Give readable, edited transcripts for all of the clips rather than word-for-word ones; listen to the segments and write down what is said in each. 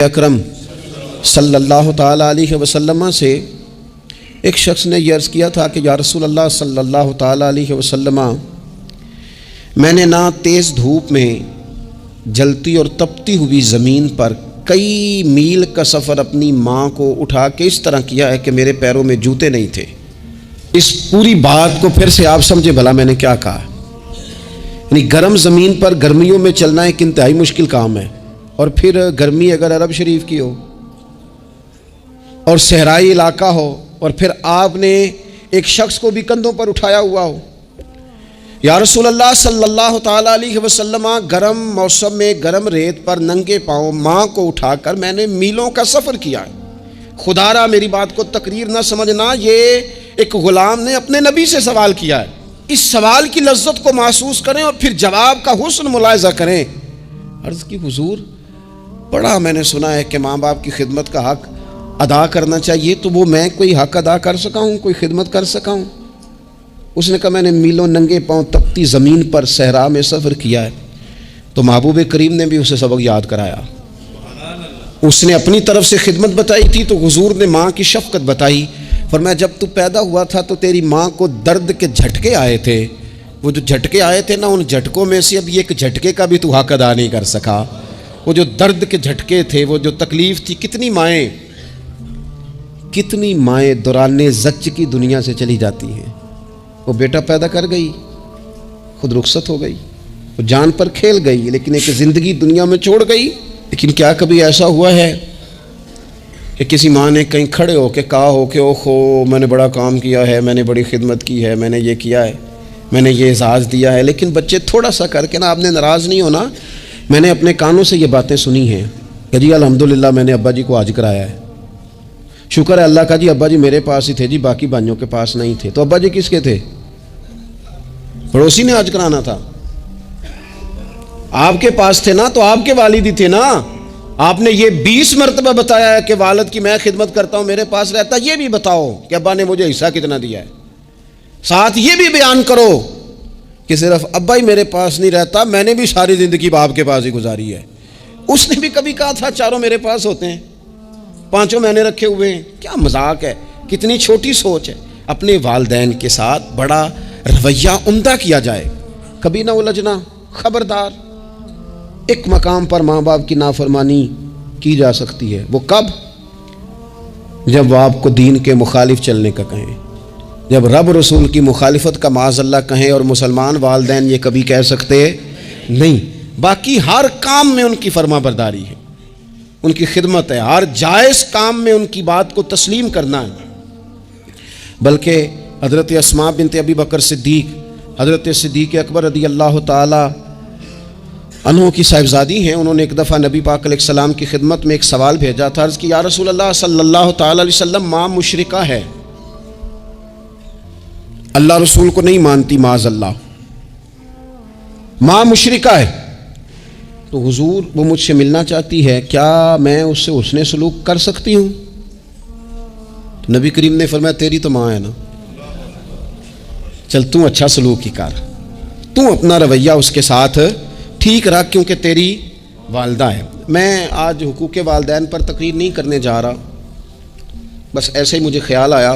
अकरम सल्लल्लाहु ताला अलैहि वसल्लम से एक शख्स ने ये अर्ज़ किया था कि या रसूल अल्लाह सल्लल्लाहु ताला अलैहि वसल्लम, मैंने ना तेज़ धूप में जलती और तपती हुई ज़मीन पर कई मील का सफ़र अपनी माँ को उठा के इस तरह किया है कि मेरे पैरों में जूते नहीं थे। इस पूरी बात को फिर से आप समझे भला मैंने क्या कहा। यानी गर्म ज़मीन पर गर्मियों में चलना एक इंतहाई मुश्किल काम है, और फिर गर्मी अगर अरब शरीफ की हो और सहराई इलाका हो, और फिर आपने एक शख्स को भी कंधों पर उठाया हुआ हो। या रसूल अल्लाह सल्लल्लाहु ताला अलैहि वसल्लम, गर्म मौसम में गर्म रेत पर नंगे पाँव माँ को उठाकर मैंने मीलों का सफ़र किया है। खुदारा मेरी बात को तकरीर ना समझना, ये एक ग़ुलाम ने अपने नबी से सवाल किया है। इस सवाल की लज्जत को महसूस करें और फिर जवाब का हुस्न मुलाहिज़ा करें। अर्ज़ की हुजूर, बड़ा मैंने सुना है कि माँ बाप की खिदमत का हक़ अदा करना चाहिए, तो वो मैं कोई हक़ अदा कर सका हूँ, कोई खिदमत कर सका हूँ? उसने कहा मैंने मीलों नंगे पाँव तपती ज़मीन पर सहरा में सफ़र किया है। तो महबूब करीम ने भी उसे सबक याद कराया। उसने अपनी तरफ से खिदमत बताई थी तो हुजूर ने माँ की शफ़क़त बताई। फरमाया जब तू पैदा हुआ था तो तेरी माँ को दर्द के झटके आए थे। वो जो झटके आए थे ना, उन झटकों में से अभी एक झटके का भी तू हक़ अदा नहीं कर सका। वो जो दर्द के झटके थे, वो जो तकलीफ़ थी, कितनी माएँ दौराने ज़च्च की दुनिया से चली जाती हैं। वो बेटा पैदा कर गई, खुद रुखसत हो गई, वो जान पर खेल गई, लेकिन एक ज़िंदगी दुनिया में छोड़ गई। लेकिन क्या कभी ऐसा हुआ है कि किसी माँ ने कहीं खड़े हो के कहा हो कि ओहो मैंने बड़ा काम किया है, मैंने बड़ी खिदमत की है, मैंने ये किया है, मैंने ये एजाज़ दिया है। लेकिन बच्चे थोड़ा सा करके ना, आपने नाराज़ नहीं होना, मैंने अपने कानों से ये बातें सुनी हैं कि जी अल्हम्दुलिल्लाह मैंने अब्बा जी को आज कराया है, शुक्र है अल्लाह का जी, अब्बा जी मेरे पास ही थे जी, बाकी भाइयों के पास नहीं थे। तो अब्बा जी किसके थे? पड़ोसी ने आज कराना था। आपके पास थे ना, तो आपके वालिद ही थे ना। आपने ये 20 मरतबा बताया है कि वालिद की मैं खिदमत करता हूँ, मेरे पास रहता। ये भी बताओ कि अब्बा ने मुझे हिस्सा कितना दिया है। साथ ये भी बयान करो कि सिर्फ अब्बा ही मेरे पास नहीं रहता, मैंने भी सारी ज़िंदगी बाप के पास ही गुजारी है। उसने भी कभी कहा था चारों मेरे पास होते हैं, पांचों मैंने रखे हुए हैं। क्या मजाक है, कितनी छोटी सोच है। अपने वालिदैन के साथ बड़ा रवैया उम्दा किया जाए, कभी ना उलझना। खबरदार, एक मकाम पर माँ बाप की नाफरमानी की जा सकती है, वो कब? जब वो आपको दीन के मुखालिफ चलने का कहें, जब रब रसूल की मुखालिफत का माज़अल्लाह कहें। और मुसलमान वालिदैन ये कभी कह सकते नहीं। बाकी हर काम में उनकी फरमाबरदारी है, उनकी खिदमत है, हर जायज़ काम में उनकी बात को तस्लीम करना है। बल्कि हज़रत अस्मा बिनत अबी बकर सिद्दीक़, हज़रत सिद्दीक़ अकबर रज़ी अल्लाह ताला अन्हु की साहिबजादी हैं। उन्होंने एक दफ़ा नबी पाक अलैहिस्सलाम की खिदमत में एक सवाल भेजा था। अर्ज़ की या रसूल अल्लाह सल्लल्लाहु ताला अलैहि वसल्लम, माँ मुशरिका है, अल्लाह रसूल को नहीं मानती, माज़अल्लाह माँ मुशरिका है, तो हुजूर वो मुझसे मिलना चाहती है, क्या मैं उससे हुस्ने सलूक कर सकती हूँ? तो नबी करीम ने फरमाया तेरी तो माँ है ना, चल तू अच्छा सलूक ही कर, तू अपना रवैया उसके साथ ठीक रख, क्योंकि तेरी वालदा है। मैं आज हुकूक़े वालिदैन पर तकरीर नहीं करने जा रहा, बस ऐसे ही मुझे ख्याल आया।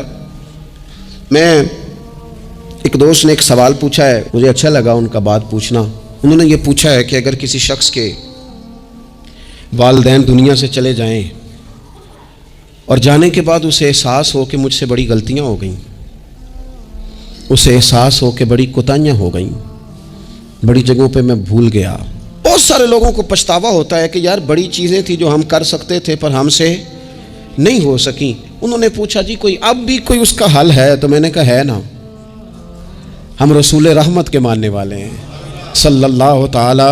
मैं एक दोस्त ने एक सवाल पूछा है, मुझे अच्छा लगा उनका बात पूछना। उन्होंने ये पूछा है कि अगर किसी शख्स के वालिदैन दुनिया से चले जाएं और जाने के बाद उसे एहसास हो कि मुझसे बड़ी गलतियां हो गईं, उसे एहसास हो कि बड़ी कोताहियां हो गईं, बड़ी जगहों पे मैं भूल गया। बहुत सारे लोगों को पछतावा होता है कि यार बड़ी चीज़ें थी जो हम कर सकते थे पर हमसे नहीं हो सकी। उन्होंने पूछा जी कोई अब भी कोई उसका हल है? तो मैंने कहा है ना, हम रसूल रहमत के मानने वाले हैं सल्लल्लाहु ताला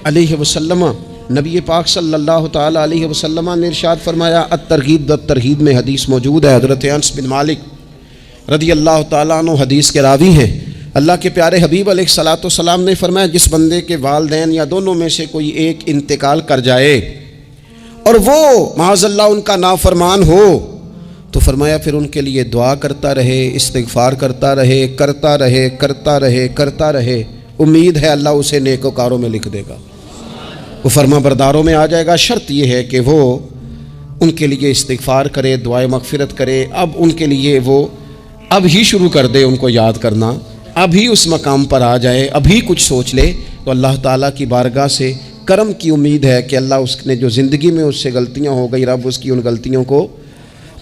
अलैहि वसल्लम। नबी पाक सल्लल्लाहु ताला अलैहि वसल्लम ने इरशाद फरमाया, अत-तरगीब व-तरहीब में हदीस मौजूद है। हज़रत अनस बिन मालिक रज़ी अल्लाह ताला अन्हु हदीस के रावी हैं। अल्लाह के प्यारे हबीब अलैहिस्सलाम ने फरमाया, जिस बंदे के वालिदैन या दोनों में से कोई एक इंतकाल कर जाए और वो माज़अल्लाह उनका नाफरमान हो, तो फरमाया फिर उनके लिए दुआ करता रहे, इस्तिग़फ़ार करता रहे, करता रहे, करता रहे, करता रहे। उम्मीद है अल्लाह उसे नेकोकारों में लिख देगा। वो फर्मा बरदारों में आ जाएगा। शर्त ये है कि वो उनके लिए इस्तिग़फ़ार करे, दुआए मग़फ़िरत करे। अब उनके लिए वो अब ही शुरू कर दे उनको याद करना, अभी उस मकाम पर आ जाए, अभी कुछ सोच ले, तो अल्लाह ताला की बारगाह से करम की उम्मीद है कि अल्लाह उसने जो ज़िंदगी में उससे गलतियाँ हो गई, रब उसकी उन गलतियों को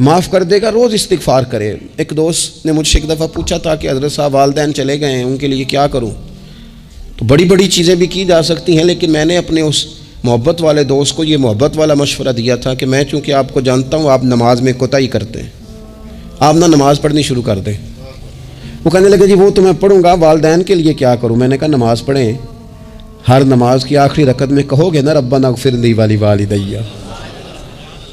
माफ़ कर देगा। रोज़ इस्तिग़फ़ार करे। एक दोस्त ने मुझसे एक दफ़ा पूछा था कि हज़रत साहब वालिदैन चले गए हैं, उनके लिए क्या करूँ? तो बड़ी बड़ी चीज़ें भी की जा सकती हैं, लेकिन मैंने अपने उस मोहब्बत वाले दोस्त को ये मोहब्बत वाला मशवरा दिया था कि मैं चूँकि आपको जानता हूँ आप नमाज में कोताही करते हैं, आप ना नमाज़ पढ़नी शुरू कर दें। वो कहने लगे जी वो तो मैं पढ़ूँगा, वालिदैन के लिए क्या करूँ? मैंने कहा नमाज़ पढ़ें। हर नमाज की आखिरी रकत में कहोगे ना रब्बना इग़फ़िर ली वली वालिदैया,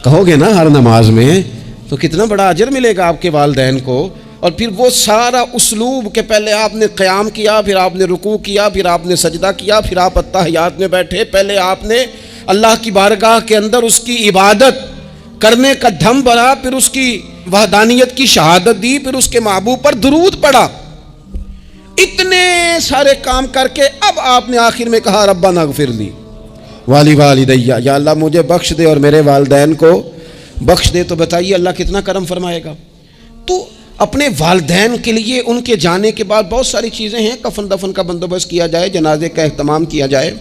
कहोगे ना हर नमाज में, तो कितना बड़ा अजर मिलेगा आपके वालिदैन को। और फिर वो सारा उसलूब के पहले आपने क़याम किया, फिर आपने रुकू किया, फिर आपने सजदा किया, फिर आप अत्तहियात में बैठे, पहले आपने अल्लाह की बारगाह के अंदर उसकी इबादत करने का दम भरा, फिर उसकी वहदानियत की शहादत दी, फिर उसके महबूब पर दुरूद पढ़ा। इतने सारे काम करके अब आपने आखिर में कहा रब्बना इग़फ़िर ली वली वालिदैया, या अल्लाह मुझे बख्श दे और मेरे वालिदैन को बख्श दे। तो बताइए अल्लाह कितना करम फरमाएगा। तो अपने वालिदैन के लिए उनके जाने के बाद बहुत सारी चीज़ें हैं, कफन दफन का बंदोबस्त किया जाए, जनाजे का एहतमाम किया जाए,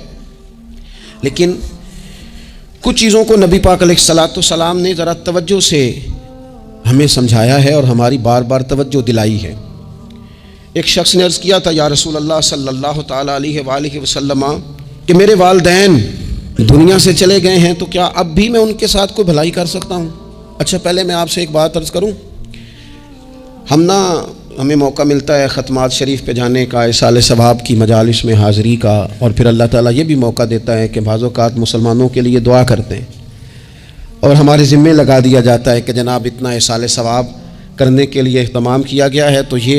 लेकिन कुछ चीज़ों को नबी पाक अलैहिस्सलाम ने ज़रा तवज्जो से हमें समझाया है और हमारी बार बार तवज्जो दिलाई है। एक शख्स ने अर्ज़ किया था या रसूल अल्लाह सल्लल्लाहु ताला अलैहि वसल्लम कि मेरे वालिदैन दुनिया से चले गए हैं, तो क्या अब भी मैं उनके साथ कोई भलाई कर सकता हूँ? अच्छा पहले मैं आपसे एक बात अर्ज़ करूँ, हमें मौका मिलता है ख़त्मात शरीफ पे जाने का, इसाले सवाब की मजालिस में हाज़री का, और फिर अल्लाह ताला ये भी मौका देता है कि बाज़ औक़ात मुसलमानों के लिए दुआ करते हैं और हमारे ज़िम्मे लगा दिया जाता है कि जनाब इतना इसाले सवाब करने के लिए इहतमाम किया गया है तो ये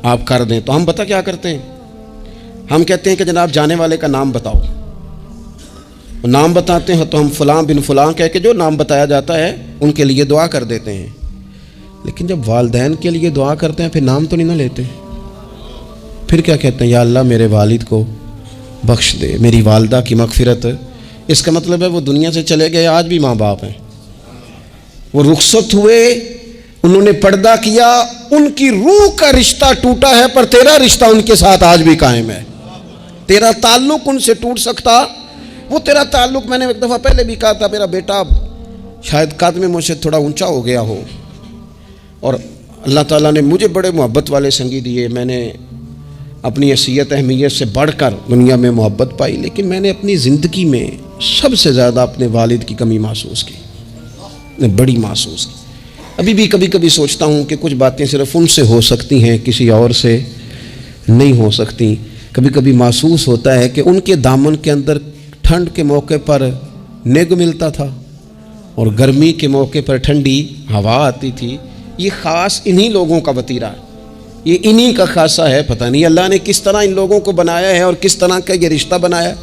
आप कर दें। तो हम पता क्या करते हैं, हम कहते हैं कि जनाब जाने वाले का नाम बताओ, नाम बताते हैं तो हम फ़लाँ बिन फ़लाँ कह के जो नाम बताया जाता है उनके लिए दुआ कर देते हैं। लेकिन जब वालिदैन के लिए दुआ करते हैं फिर नाम तो नहीं ना लेते, फिर क्या कहते हैं या अल्लाह मेरे वालिद को बख्श दे, मेरी वालदा की मग़फ़िरत। इसका मतलब है वो दुनिया से चले गए, आज भी माँ बाप हैं, वो रुखसत हुए, उन्होंने पर्दा किया, उनकी रूह का रिश्ता टूटा है, पर तेरा रिश्ता उनके साथ आज भी कायम है। तेरा ताल्लुक़ उनसे टूट सकता, वो तेरा ताल्लुक़, मैंने एक दफ़ा पहले भी कहा था, मेरा बेटा शायद कद में मुझसे थोड़ा ऊंचा हो गया हो और अल्लाह ताला ने मुझे बड़े मोहब्बत वाले संगी दिए, मैंने अपनी हैसियत अहमियत से बढ़कर दुनिया में मोहब्बत पाई, लेकिन मैंने अपनी ज़िंदगी में सबसे ज़्यादा अपने वालिद की कमी महसूस की, बड़ी महसूस की। अभी भी कभी कभी सोचता हूँ कि कुछ बातें सिर्फ उनसे हो सकती हैं, किसी और से नहीं हो सकती। कभी कभी महसूस होता है कि उनके दामन के अंदर ठंड के मौके पर नेग मिलता था और गर्मी के मौके पर ठंडी हवा आती थी। ये ख़ास इन्हीं लोगों का वतीरा है, ये इन्हीं का खासा है। पता नहीं अल्लाह ने किस तरह इन लोगों को बनाया है और किस तरह का ये रिश्ता बनाया।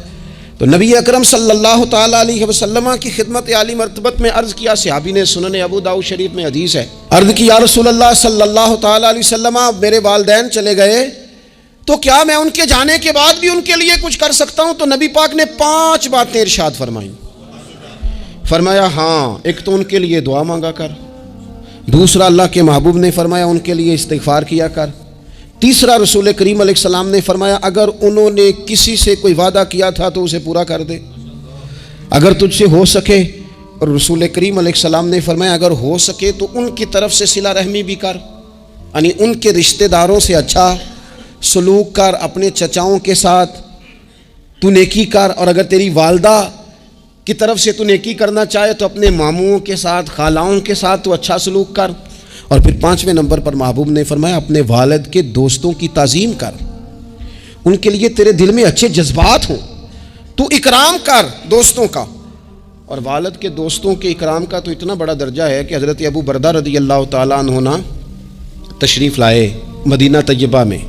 तो नबी अकरम सल्लल्लाहु ताला अलैहि वसल्लम की खिदमत आली मर्तबत में अर्ज़ किया, सहाबी ने, सुनन अबू दाऊद शरीफ में हदीस है, अर्ज़ की या रसूल अल्लाह सल्लल्लाहु ताला अलैहि वसल्लम मेरे वालिदैन चले गए तो क्या मैं उनके जाने के बाद भी उनके लिए कुछ कर सकता हूँ? तो नबी पाक ने 5 बातें इरशाद फरमाई। फरमाया हाँ, एक तो उनके लिए दुआ मांगा कर, दूसरा अल्लाह के महबूब ने फरमाया उनके लिए इस्तिग़फ़ार किया कर, तीसरा रसूल करीम अलैहिस्सलाम ने फरमाया अगर उन्होंने किसी से कोई वादा किया था तो उसे पूरा कर दे, अगर तुझसे हो सके। और रसूल करीम अलैहिस्सलाम ने फरमाया अगर हो सके तो उनकी तरफ से सिला रहमी भी कर, यानी उनके रिश्तेदारों से अच्छा सलूक कर, अपने चचाओं के साथ तू नेकी कर, और अगर तेरी वालदा की तरफ से तू नेकी करना चाहे तो अपने मामुओं के साथ, खालाओं के साथ तू अच्छा सलूक कर। और फिर 5वें नंबर पर महबूब ने फरमाया अपने वालिद के दोस्तों की ताज़ीम कर, उनके लिए तेरे दिल में अच्छे जज्बात हों, तू इकराम कर दोस्तों का। और वालिद के दोस्तों के इकराम का तो इतना बड़ा दर्जा है कि हज़रत अबू बरदा रज़ी अल्लाह ताला अन्हु ना तशरीफ़ लाए मदीना तय्यबा में।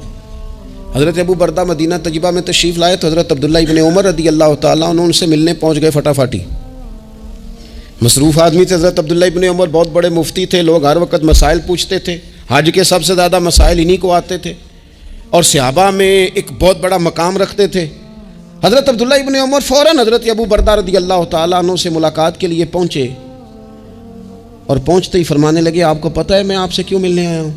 हज़रत अबू बरदा मदीना तय्यबा में तशरीफ़ लाए तो हज़रत अब्दुल्ला इब्न उमर रज़ी अल्लाह ताला अन्हु उनसे मिलने पहुँच गए फटाफटी। मसरूफ़ आदमी थे हज़रत अब्दुल्ला इब्न उमर, बहुत बड़े मुफ्ती थे, लोग हर वक्त मसाइल पूछते थे, हज के सबसे ज़्यादा मसाइल इन्हीं को आते थे और सहाबा में एक बहुत बड़ा मकाम रखते थे। हज़रत अब्दुल्ला इब्न उमर फ़ौरन हज़रत अबू बरदा रज़ी अल्लाह तआला अन्हु से मुलाकात के लिए पहुँचे और पहुँचते ही फरमाने लगे, आपको पता है मैं आपसे क्यों मिलने आया हूँ?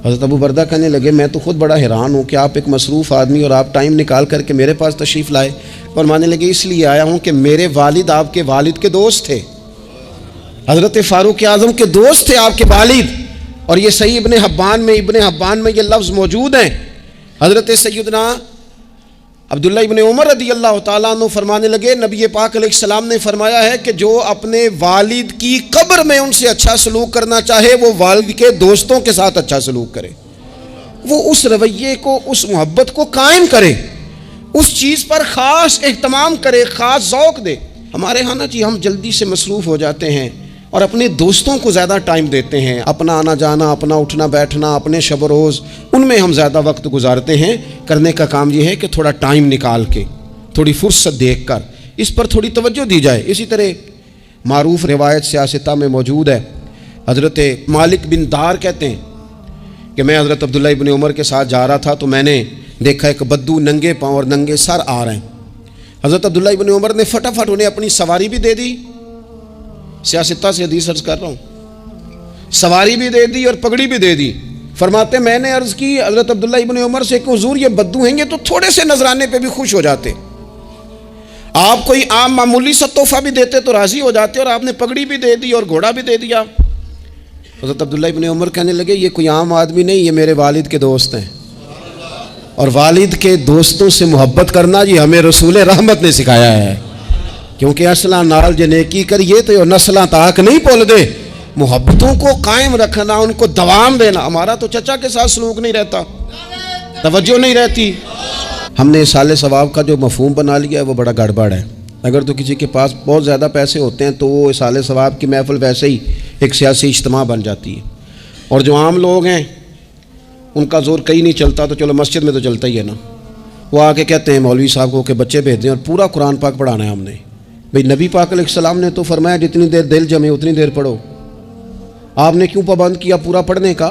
हज़रत अबू बरदा कहने लगे, मैं तो खुद बड़ा हैरान हूँ कि आप एक मसरूफ़ आदमी और आप टाइम निकाल करके मेरे पास तशरीफ़ लाए। फरमाने लगे, इसलिए आया हूँ कि मेरे वालिद आपके वालिद के दोस्त थे, हज़रत फ़ारूक आज़म के दोस्त थे आपके वालिद। और ये सही इब्न हब्बान में ये लफ्ज़ मौजूद हैं। हज़रत सैयदना अब्दुल्ला इब्न उमर रज़ी अल्लाह तआला अन्हु फरमाने लगे, नबी पाक अलैहिस्सलाम ने फरमाया है कि जो अपने वालिद की कब्र में उनसे अच्छा सलूक करना चाहे वो वालिद के दोस्तों के साथ अच्छा सलूक करे, वो उस रवैये को, उस मोहब्बत को कायम करे, उस चीज़ पर ख़ास एहतमाम करे, ख़ास ज़ौक़ दे। हमारे यहाँ ना जी हम जल्दी से मसरूफ़ हो जाते हैं और अपने दोस्तों को ज़्यादा टाइम देते हैं। अपना आना जाना, अपना उठना बैठना, अपने शब रोज़, उनमें हम ज़्यादा वक्त गुजारते हैं। करने का काम ये है कि थोड़ा टाइम निकाल के, थोड़ी फुर्सत देख कर इस पर थोड़ी तवज्जो दी जाए। इसी तरह मारूफ़ रिवायत सियासता में मौजूद है, हज़रत मालिक बिन दार कहते हैं कि मैं हज़रत अब्दुल्ला इब्न उमर के साथ जा रहा था तो मैंने देखा एक बद्दू नंगे पाँव और नंगे सर आ रहे हैं। हज़रत अब्दुल्ला इब्न उमर ने फटाफट उन्हें अपनी सवारी भी दे दी, सियासता से हदीस अर्ज कर रहा हूँ, सवारी भी दे दी और पगड़ी भी दे दी। फरमाते मैंने अर्ज़ की हज़रत अब्दुल्ला इब्न उमर से कि हुज़ूर ये बद्दू हैं, ये तो थोड़े से नजराने पे भी खुश हो जाते, आप कोई आम मामूली सा तोहफा भी देते तो राज़ी हो जाते, और आपने पगड़ी भी दे दी और घोड़ा भी दे दिया। हज़रत अब्दुल्ला इब्न उमर कहने लगे, ये कोई आम आदमी नहीं, ये मेरे वालिद के दोस्त हैं, और वालिद के दोस्तों से मोहब्बत करना ये हमें रसूल रहमत ने सिखाया है। क्योंकि असला नाल जनेकी करिए तो नस्ला ताक नहीं भूल दे। मोहब्बतों को कायम रखना, उनको दवाम देना। हमारा तो चचा के साथ सलूक नहीं रहता, तवज्जो नहीं रहती। हमने साले सवाब का जो मफहूम बना लिया है वो बड़ा गड़बड़ है। अगर तो किसी के पास बहुत ज़्यादा पैसे होते हैं तो वो साले सवाब की महफिल वैसे ही एक सियासी इज्तिमा बन जाती है, और जो आम लोग हैं उनका जोर कहीं नहीं चलता, तो चलो मस्जिद में तो चलता ही है ना। वो आके कहते हैं मौलवी साहब को कि बच्चे भेज दें और पूरा कुरान पाक पढ़ाना है हमने। भाई नबी पाक अलैहिस्सलाम ने तो फरमाया जितनी देर दिल जमे उतनी देर पढ़ो, आपने क्यों पाबंद किया पूरा पढ़ने का?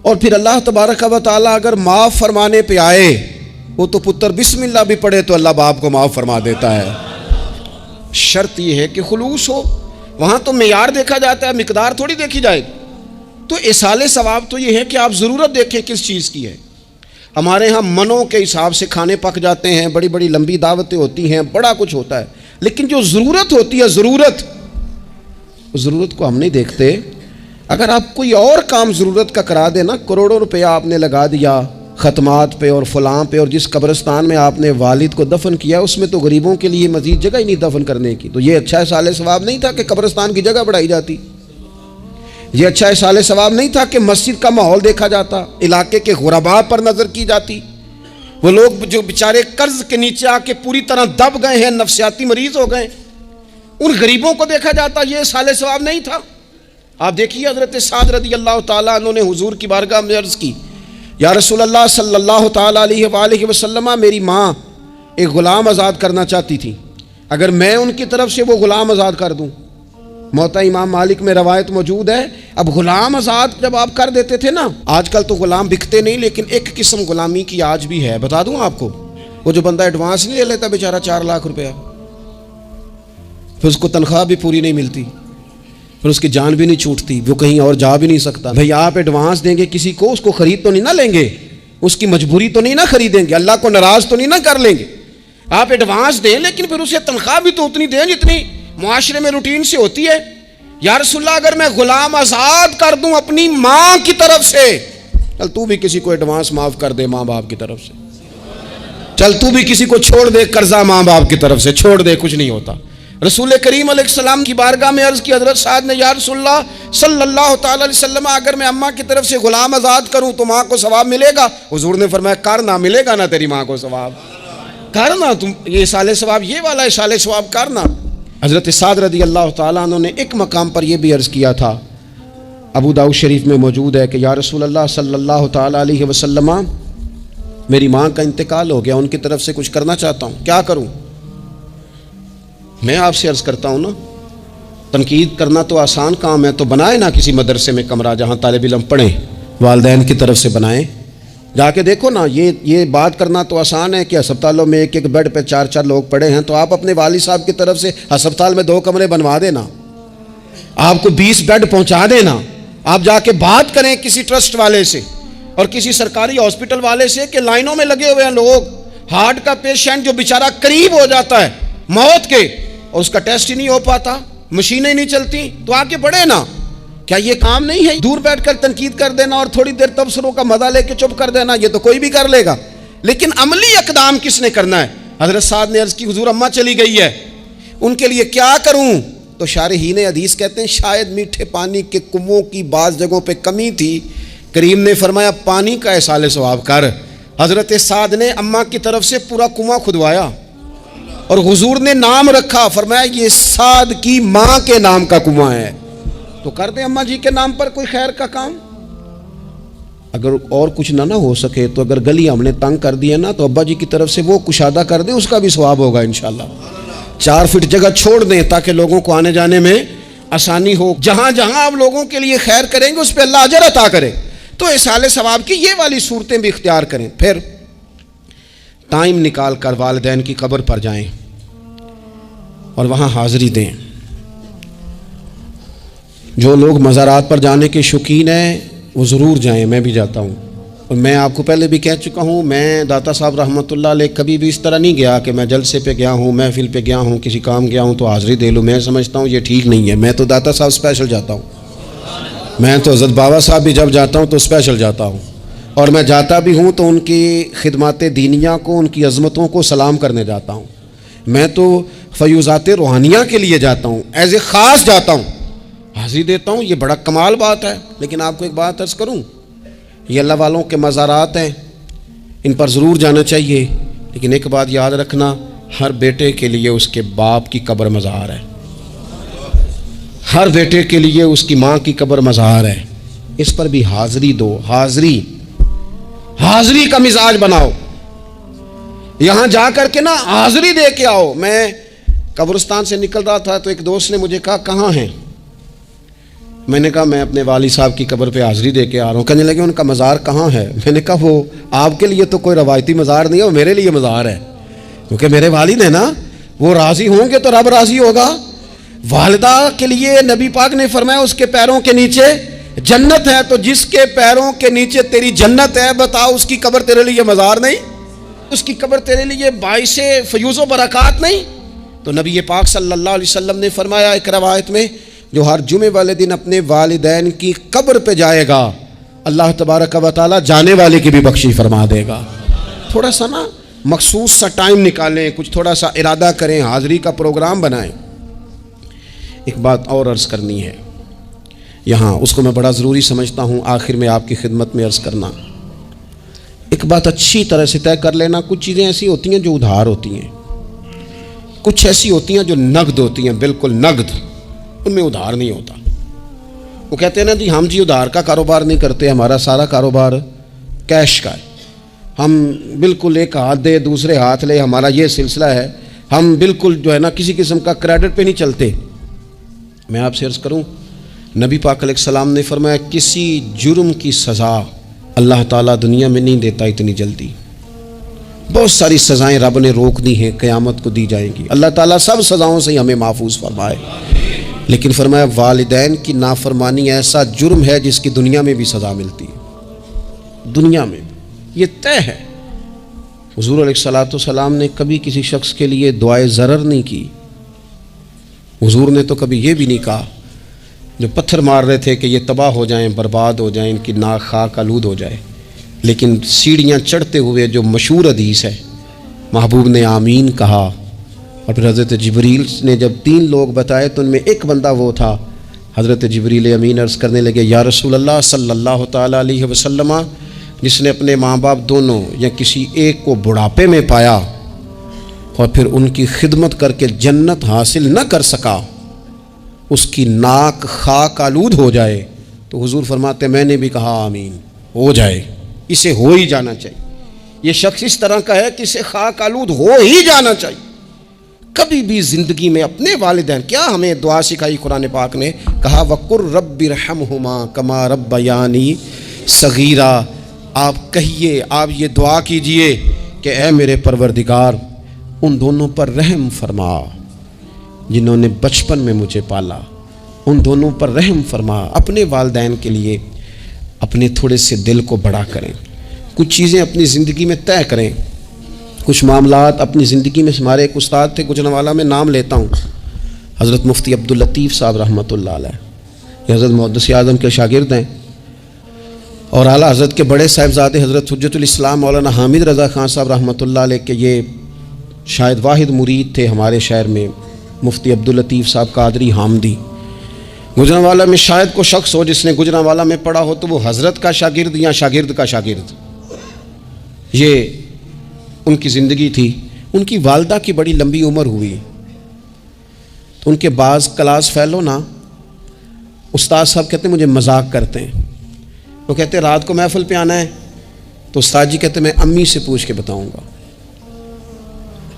और फिर अल्लाह तबारक व तआला अगर माफ़ फरमाने पे आए, वो तो पुत्र बिस्मिल्लाह भी पढ़े तो अल्लाह बाप को माफ़ फरमा देता है। शर्त यह है कि खुलूस हो, वहाँ तो मेयार देखा जाता है, मिकदार थोड़ी देखी जाएगी। तो इसाले सवाब तो ये है कि आप ज़रूरत देखें किस चीज़ की है। हमारे यहाँ मनों के हिसाब से खाने पक जाते हैं, बड़ी बड़ी लंबी दावतें होती हैं, बड़ा कुछ होता है, लेकिन जो ज़रूरत होती है, ज़रूरत को हम नहीं देखते। अगर आप कोई और काम ज़रूरत का करा देना, करोड़ों रुपया आपने लगा दिया ख़त्मात पे और फ़लाँ पे, और जिस कब्रिस्तान में आपने वालिद को दफन किया उसमें तो गरीबों के लिए मज़ीद जगह ही नहीं दफन करने की, तो ये अच्छा साले सवाब नहीं था कि कब्रिस्तान की जगह बढ़ाई जाती। ये अच्छा साले सवाब नहीं था कि मस्जिद का माहौल देखा जाता, इलाके के गुरबा पर नज़र की जाती। वो लोग जो बेचारे कर्ज के नीचे आके पूरी तरह दब गए हैं, नफ्सियाती मरीज हो गए, उन गरीबों को देखा जाता। ये साले सवाब नहीं था। आप देखिए हज़रत साद रज़ी अल्लाह तआला अन्हु ने हुजूर की बारगाह में अर्ज़ की, या रसूल अल्लाह सल्लल्लाहु तआला अलैहि वसल्लम, मेरी माँ एक ग़ुलाम आज़ाद करना चाहती थी, अगर मैं उनकी तरफ से वो ग़ुलाम आज़ाद कर दूँ। मोता इमाम मालिक में रवायत मौजूद है। अब ग़ुलाम आज़ाद जब आप कर देते थे ना, आजकल तो ग़ुलाम बिकते नहीं, लेकिन एक किस्म ग़ुलामी की आज भी है, बता दूँ आपको। वो जो बंदा एडवांस नहीं ले लेता बेचारा 4 लाख रुपया, फिर उसको तनख्वाह भी पूरी नहीं मिलती, फिर उसकी जान भी नहीं छूटती, वो कहीं और जा भी नहीं सकता। भाई आप एडवांस देंगे किसी को, उसको ख़रीद तो नहीं ना लेंगे, उसकी मजबूरी तो नहीं ना खरीदेंगे, अल्लाह को नाराज़ तो नहीं ना कर लेंगे। आप एडवांस दें, लेकिन फिर उसे तनख्वाह भी तो उतनी दें जितनी मुआशरे में रूटीन से होती है। या रसूलल्लाह अगर मैं गुलाम आज़ाद कर दूं अपनी माँ की तरफ से, चल तू भी किसी को एडवांस माफ़ कर दे माँ बाप की तरफ से, चल तू भी किसी को छोड़ दे कर्जा माँ बाप की तरफ से, छोड़ दे, कुछ नहीं होता। रसूल करीम अलैहिस्सलाम की बारगाह में अर्ज़ की हज़रत साद ने, या रसूलल्लाह सल्लल्लाहु तआला अलैहि वसल्लम, अगर मैं अम्मा की तरफ से गुलाम आज़ाद करूँ तो माँ को सवाब मिलेगा? हुजूर ने फरमाया, कर ना, मिलेगा ना तेरी माँ को सवाब, कर ना तुम, ये साले सवाब ये वाला है, साले सवाब करना। हज़रत साद रज़ी अल्लाह तआला अन्हु ने एक मकाम पर यह भी अर्ज़ किया था, अबू दाऊद शरीफ में मौजूद है कि या रसूल अल्लाह सल्लल्लाहु तआला अलैहि वसल्लम, मेरी माँ का इंतकाल हो गया, उनकी तरफ से कुछ करना चाहता हूँ, क्या करूँ? मैं आपसे अर्ज़ करता हूँ ना, तनकीद करना तो आसान काम है, तो बनाए ना किसी मदरसे में कमरा जहाँ तालिब इल्म पढ़ें, वालिदैन की तरफ से बनाएं, जाके देखो ना, ये बात करना तो आसान है कि अस्पतालों में एक एक बेड पे 4-4 लोग पड़े हैं, तो आप अपने वाली साहब की तरफ से अस्पताल में 2 कमरे बनवा देना, आपको 20 बेड पहुंचा देना। आप जाके बात करें किसी ट्रस्ट वाले से और किसी सरकारी हॉस्पिटल वाले से कि लाइनों में लगे हुए हैं लोग, हार्ट का पेशेंट जो बेचारा करीब हो जाता है मौत के और उसका टेस्ट ही नहीं हो पाता, मशीनें नहीं चलती, तो आके बढ़े ना। क्या ये काम नहीं है? दूर बैठकर तनकीद कर देना और थोड़ी देर तबसरों का मजा लेके चुप कर देना, ये तो कोई भी कर लेगा, लेकिन अमली इक़दाम किसने करना है? हजरत साद ने अर्ज की, हुजूर अम्मा चली गई है, उनके लिए क्या करूं? तो शारहीन हदीस कहते हैं शायद मीठे पानी के कुओं की बाज़ जगहों पे कमी थी, करीम ने फरमाया पानी का एहसाल सवाब कर। हजरत साद ने अम्मा की तरफ से पूरा कुआं खुदवाया और हुजूर ने नाम रखा, फरमाया ये साद की माँ के नाम का कुआं है, तो कर दे अम्मा जी के नाम पर कोई खैर का काम। अगर और कुछ ना हो सके तो अगर गली हमने तंग कर दी है ना, तो अब्बा जी की तरफ से वो कुशादा कर दे, उसका भी सवाब होगा इंशाल्लाह। 4 फीट जगह छोड़ दें ताकि लोगों को आने जाने में आसानी हो। जहां जहां आप लोगों के लिए खैर करेंगे उस पर अल्लाह अजर अता करे, तो इसाले सवाब की ये वाली सूरतें भी इख्तियार करें। फिर टाइम निकाल कर वालिदैन की कब्र पर जाएं और वहां हाजिरी दें। जो लोग मज़ारात पर जाने के शौकीन हैं वो ज़रूर जाएं, मैं भी जाता हूँ। और मैं आपको पहले भी कह चुका हूँ, मैं दाता साहब रहमतुल्लाह अलैह कभी भी इस तरह नहीं गया कि मैं जलसे पे गया हूँ, महफिल पे गया हूँ, किसी काम गया हूँ तो हाज़िरी दे लूँ। मैं समझता हूँ ये ठीक नहीं है। मैं तो दाता साहब स्पेशल जाता हूँ, मैं तो हज़रत बाबा साहब भी जब जाता हूँ तो स्पेशल जाता हूँ, और मैं जाता भी हूँ तो उनकी खिदमत दीनिया को, उनकी अज़मतों को सलाम करने जाता हूँ। मैं तो फ़यूज़ात रूहानिया के लिए जाता हूँ, एज़ ए ख़ास जाता हूँ, हाज़िरी देता हूँ। ये बड़ा कमाल बात है। लेकिन आपको एक बात अर्ज़ करूँ, ये अल्लाह वालों के मज़ारात हैं, इन पर ज़रूर जाना चाहिए, लेकिन एक बात याद रखना, हर बेटे के लिए उसके बाप की कब्र मज़ार है, हर बेटे के लिए उसकी माँ की कब्र मज़ार है। इस पर भी हाज़िरी दो, हाज़िरी का मिजाज बनाओ। यहाँ जा कर के ना हाज़िरी दे के आओ। मैं कब्रिस्तान से निकल रहा था तो एक दोस्त ने मुझे कहा कहाँ हैं? मैंने कहा मैं अपने वाली साहब की कब्र पे हाज़िरी दे के आ रहा हूँ। कहने लगे उनका मज़ार कहाँ है? मैंने कहा वो आपके लिए तो कोई रवायती मज़ार नहीं है, वो मेरे लिए मज़ार है, क्योंकि मेरे वालिद है ना, वो राज़ी होंगे तो रब राज़ी होगा। वालिदा के लिए नबी पाक ने फरमाया उसके पैरों के नीचे जन्नत है, तो जिसके पैरों के नीचे तेरी जन्नत है, बताओ उसकी कब्र तेरे लिए मज़ार नहीं? उसकी कब्र तेरे लिए बाइस फ़यूज़ बरक़ात नहीं? तो नबी पाक सल्लल्लाहु अलैहि वसल्लम ने फरमाया एक रवायत में, जो हर जुमे वाले दिन अपने वालिदैन की कब्र पे जाएगा, अल्लाह तबारक व तआला जाने वाले की भी बख्शी फरमा देगा। थोड़ा सा ना मखसूस सा टाइम निकालें, कुछ थोड़ा सा इरादा करें, हाज़िरी का प्रोग्राम बनाएं। एक बात और अर्ज़ करनी है यहाँ, उसको मैं बड़ा ज़रूरी समझता हूँ आखिर में आपकी खिदमत में अर्ज़ करना। एक बात अच्छी तरह से तय कर लेना, कुछ चीज़ें ऐसी होती हैं जो उधार होती हैं, कुछ ऐसी होती हैं जो नगद होती हैं, बिल्कुल नगद, उनमें उधार नहीं होता। वो कहते हैं ना जी हम जी उधार का कारोबार नहीं करते, हमारा सारा कारोबार कैश का है, हम बिल्कुल एक हाथ दे दूसरे हाथ ले, हमारा ये सिलसिला है, हम बिल्कुल जो है ना किसी किस्म का क्रेडिट पे नहीं चलते। मैं आपसे अर्ज़ करूं, नबी पाक अलैहिस्सलाम ने फरमाया किसी जुर्म की सज़ा अल्लाह ताला दुनिया में नहीं देता इतनी जल्दी। बहुत सारी सज़ाएं रब ने रोक दी हैं, क़यामत को दी जाएंगी। अल्लाह ताला सब सज़ाओं से हमें महफूज फरमाए। लेकिन फरमाया वालिदैन की नाफरमानी ऐसा जुर्म है जिसकी दुनिया में भी सज़ा मिलती है, दुनिया में ये तय है। हुज़ूर अलैहिस्सलातु वस्सलाम ने कभी किसी शख्स के लिए दुआए ज़रर नहीं की। हुज़ूर ने तो कभी ये भी नहीं कहा, जो पत्थर मार रहे थे कि ये तबाह हो जाएं, बर्बाद हो जाएं, इनकी नाक खाक आलूद हो जाए, लेकिन सीढ़ियाँ चढ़ते हुए जो मशहूर हदीस है, महबूब ने आमीन कहा। और फिर हज़रत जिब्रील ने जब 3 लोग बताए तो उनमें एक बंदा वो था, हज़रत जिब्रील अमीन अर्ज़ करने लगे या रसूल अल्लाह सल्लल्लाहु ताला अलैहि वसल्लम, जिसने अपने माँ बाप दोनों या किसी एक को बुढ़ापे में पाया और फिर उनकी खिदमत करके जन्नत हासिल न कर सका, उसकी नाक खाक आलूद हो जाए, तो हुजूर फरमाते मैंने भी कहा आमीन, हो जाए, इसे हो ही जाना चाहिए। ये शख्स इस तरह का है कि इसे खाक आलूद हो ही जाना चाहिए। कभी भी ज़िंदगी में अपने वालिदैन, क्या हमें दुआ सिखाई कुरान पाक ने, कहा वक़ुर रब्बिरहमहुमा कमा रब्बयानी सगीरा, आप कहिए, आप ये दुआ कीजिए कि ऐ मेरे परवरदिगार, उन दोनों पर रहम फरमा जिन्होंने बचपन में मुझे पाला, उन दोनों पर रहम फरमा। अपने वालिदैन के लिए अपने थोड़े से दिल को बड़ा करें, कुछ चीज़ें अपनी ज़िंदगी में तय करें, कुछ मामलात अपनी ज़िंदगी में। हमारे एक उस्ताद थे गुजरांवाला में, नाम लेता हूँ, हज़रत मुफ्ती अब्दुल लतीफ़ साहब रहमतुल्लाह अलैह, ये हज़रत मुहद्दिस आज़म के शागिर्द हैं और आला हज़रत के बड़े साहिबजादे हज़रत हुज्जतुल इस्लाम मौलाना हामिद रज़ा ख़ान साहब रहमतुल्लाह अलैह के ये शायद वाहिद मुरीद थे हमारे शहर में, मुफ्ती अब्दुल लतीफ़ साहब कादरी हामदी। गुजरांवाला में शायद को शख्स हो जिसने गुजरांवाला में पढ़ा हो तो वो हज़रत का शागिर्द या शागिर्द का शागिर्द, ये उनकी ज़िंदगी थी। उनकी वालदा की बड़ी लंबी उम्र हुई तो उनके बाज़ क्लास फेलो ना उस्ताद साहब कहते मुझे मजाक करते हैं, वो कहते रात को महफिल पे आना है तो उस्ताद जी कहते मैं अम्मी से पूछ के बताऊंगा।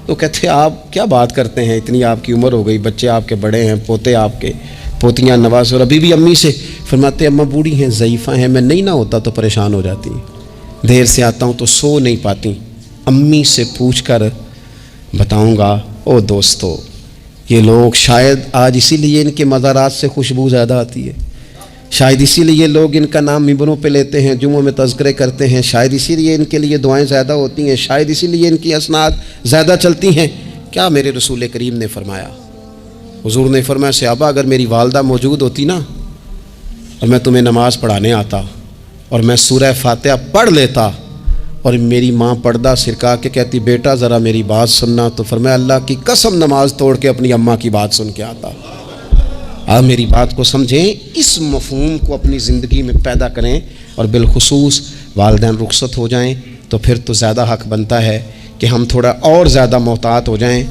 तो कहते आप क्या बात करते हैं, इतनी आपकी उम्र हो गई, बच्चे आपके बड़े हैं, पोते आपके, पोतियाँ नवाज, और अभी भी अम्मी से। फरमाते अम्मा बूढ़ी हैं, ज़ईफ़ा हैं, मैं नहीं ना होता तो परेशान हो जाती, देर से आता हूँ तो सो नहीं पाती, अम्मी से पूछ कर बताऊँगा। ओ दोस्तों, ये लोग शायद आज इसीलिए इनके मज़ारात से खुशबू ज़्यादा आती है, शायद इसीलिए लोग इनका नाम मिंबरों पे लेते हैं, जुम्मों में तज़किरे करते हैं, शायद इसीलिए इनके लिए दुआएं ज़्यादा होती हैं, शायद इसीलिए इनकी असनाद ज़्यादा चलती हैं। क्या मेरे रसूल करीम ने फरमाया, हुज़ूर ने फरमाया सहाबा अगर मेरी वालदा मौजूद होती ना और मैं तुम्हें नमाज़ पढ़ाने आता और मैं सूरह फातिहा पढ़ लेता और मेरी माँ पर्दा सिरका के कहती बेटा ज़रा मेरी बात सुनना, तो फरमाया अल्लाह की कसम नमाज तोड़ के अपनी अम्मा की बात सुन के आता। आप मेरी बात को समझें, इस मफ़हूम को अपनी ज़िंदगी में पैदा करें और बिलखुसूस वालिदैन रुखसत हो जाएं तो फिर तो ज़्यादा हक़ बनता है कि हम थोड़ा और ज़्यादा मोहतात हो जाएं